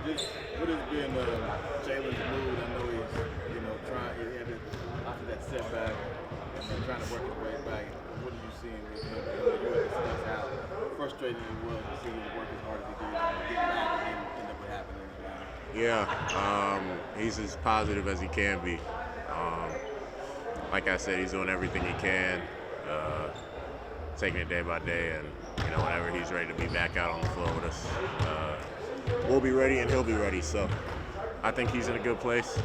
What has been Jalen's mood? I know he's, trying. He had it after that setback and trying to work his way back. What are you seeing with him? You had discussed how frustrating it was to see him work as hard as he did and get back and then end up what happened in the game. Yeah, he's as positive as he can be. Um, like I said, he's doing everything he can, taking it day by day, and whenever he's ready to be back out on the floor with us, we'll be ready and he'll be ready. So I think he's in a good place.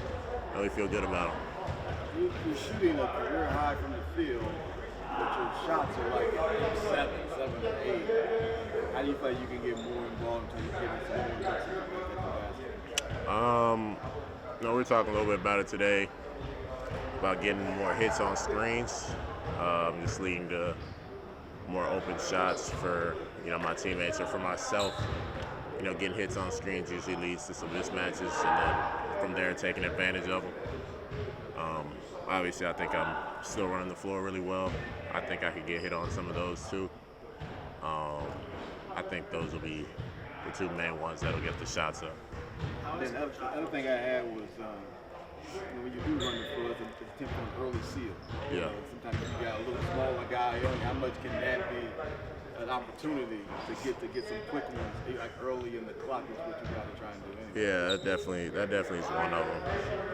I really feel good about him. You're shooting a career high from the field, but your shots are like at 7 or 8. How do you feel like you can get more involved in terms of getting some more looks at the basket? We're talking a little bit about it today, about getting more hits on screens, just leading to more open shots for my teammates or for myself. Getting hits on screens usually leads to some mismatches, and then from there taking advantage of them. Obviously, I think I'm still running the floor really well. I think I could get hit on some of those too. I think those will be the two main ones that'll get the shots up. The other thing I had was when you do run the floor, it's attempt on early seal. Yeah. Sometimes you got a little smaller guy. How much can that be an opportunity to get some quick ones like early in the clock is what you got to try and do anyway. Yeah, that definitely is one of them.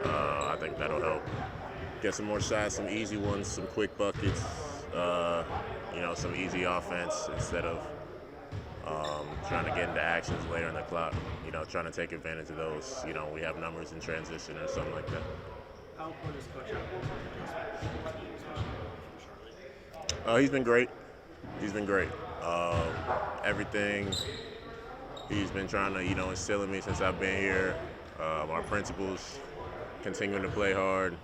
I think that'll help. Get some more shots, some easy ones, some quick buckets. Some easy offense instead of trying to get into actions later in the clock. Trying to take advantage of those. We have numbers in transition or something like that. How important is Coach Charlotte? He's been great. He's been great. Everything he's been trying to, instill in me since I've been here. Our principles, continuing to play hard,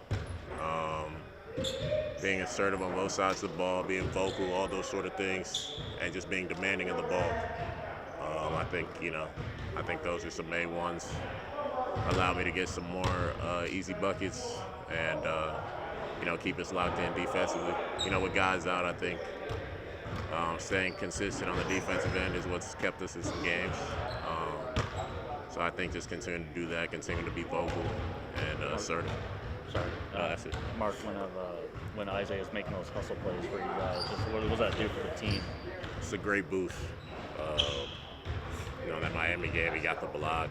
being assertive on both sides of the ball, being vocal, all those sort of things, and just being demanding of the ball. I think those are some main ones. Allow me to get some more easy buckets and keep us locked in defensively. With guys out, I think staying consistent on the defensive end is what's kept us in some games. So I think just continuing to do that, continuing to be vocal and assertive. Sorry, That's it. Mark, when Isaiah's making those hustle plays for you guys, what does that do for the team? It's a great boost. That Miami game, he got the block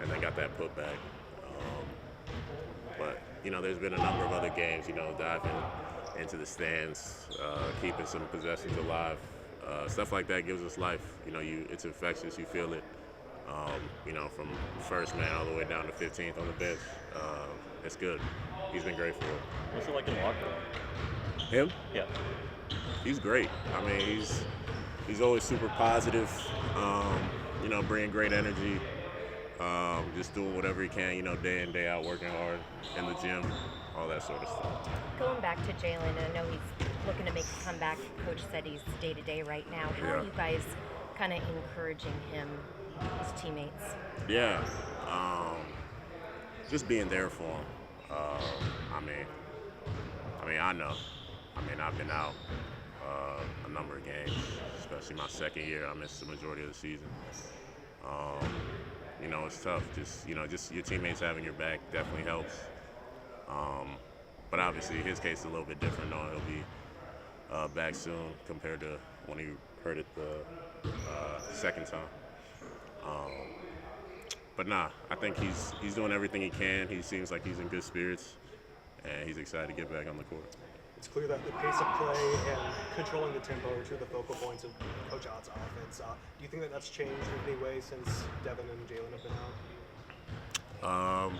and then got that putback. But there's been a number of other games, diving into the stands, keeping some possessions alive. Stuff like that gives us life. It's infectious. You feel it. From first man all the way down to 15th on the bench. It's good. He's been great for it. What's it like in the locker room? Him? Yeah. He's great. He's always super positive. Bringing great energy. Just doing whatever he can, day in, day out, working hard in the gym, all that sort of stuff. Going back to Jalen, I know he's looking to make a comeback. Coach said he's day-to-day right now. How are you guys kind of encouraging him, his teammates? Yeah, just being there for him. I know. I've been out a number of games, especially my second year. I missed the majority of the season. It's tough. Just your teammates having your back definitely helps. But obviously, his case is a little bit different. Knowing he'll be back soon compared to when he hurt it the second time. But I think he's doing everything he can. He seems like he's in good spirits, and he's excited to get back on the court. It's clear that the pace of play and controlling the tempo are two of the focal points of Coach Ott's offense. Do you think that that's changed in any way since Devin and Jalen have been out?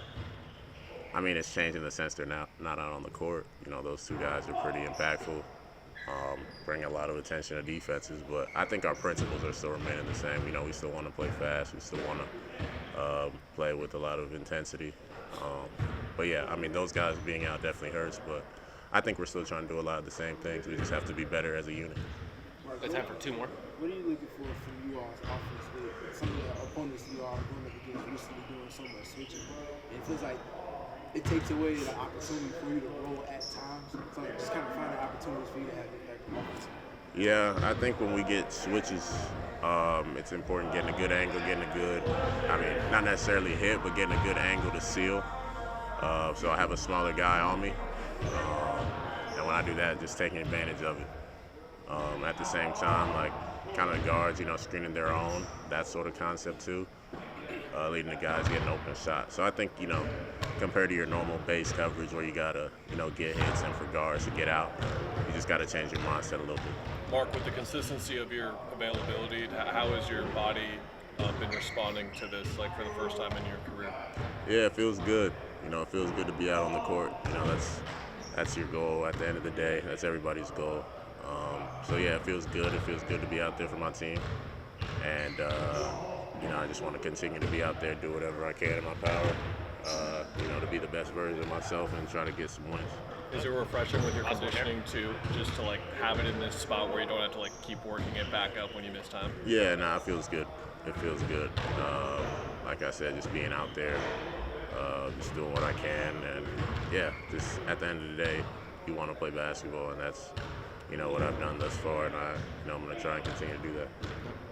It's changed in the sense they're not out on the court. Those two guys are pretty impactful, bring a lot of attention to defenses. But I think our principles are still remaining the same. We still want to play fast. We still want to play with a lot of intensity. But yeah, those guys being out definitely hurts. But I think we're still trying to do a lot of the same things. We just have to be better as a unit. Got time for two more. What are you looking for from you all's offensively? Some of the opponents you all are going up against recently doing so much switching. And it feels like it takes away the opportunity for you to roll at times. So just kind of finding opportunities for you to have impact on offense. Yeah, I think when we get switches, it's important getting a good angle, not necessarily hit, but getting a good angle to seal. So I have a smaller guy on me. And when I do that, just taking advantage of it. At the same time, like kind of guards, screening their own, that sort of concept too, leading the guys getting open shots. So I think, compared to your normal base coverage where you gotta, get hits and for guards to get out, you just gotta change your mindset a little bit. Mark, with the consistency of your availability, how has your body been responding to this, like for the first time in your career? Yeah, it feels good. It feels good to be out on the court. That's your goal at the end of the day. That's everybody's goal. So yeah, it feels good. It feels good to be out there for my team. And, I just want to continue to be out there, do whatever I can in my power, to be the best version of myself and try to get some wins. Is it refreshing with your conditioning too, just to like have it in this spot where you don't have to like keep working it back up when you miss time? Yeah, it feels good. It feels good. Like I said, just being out there, just doing what I can, and yeah, just at the end of the day, you want to play basketball, and that's what I've done thus far, and I'm going to try and continue to do that.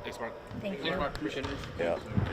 Thanks, Mark. Thank you. Thanks, Mark. Appreciate it. Yeah.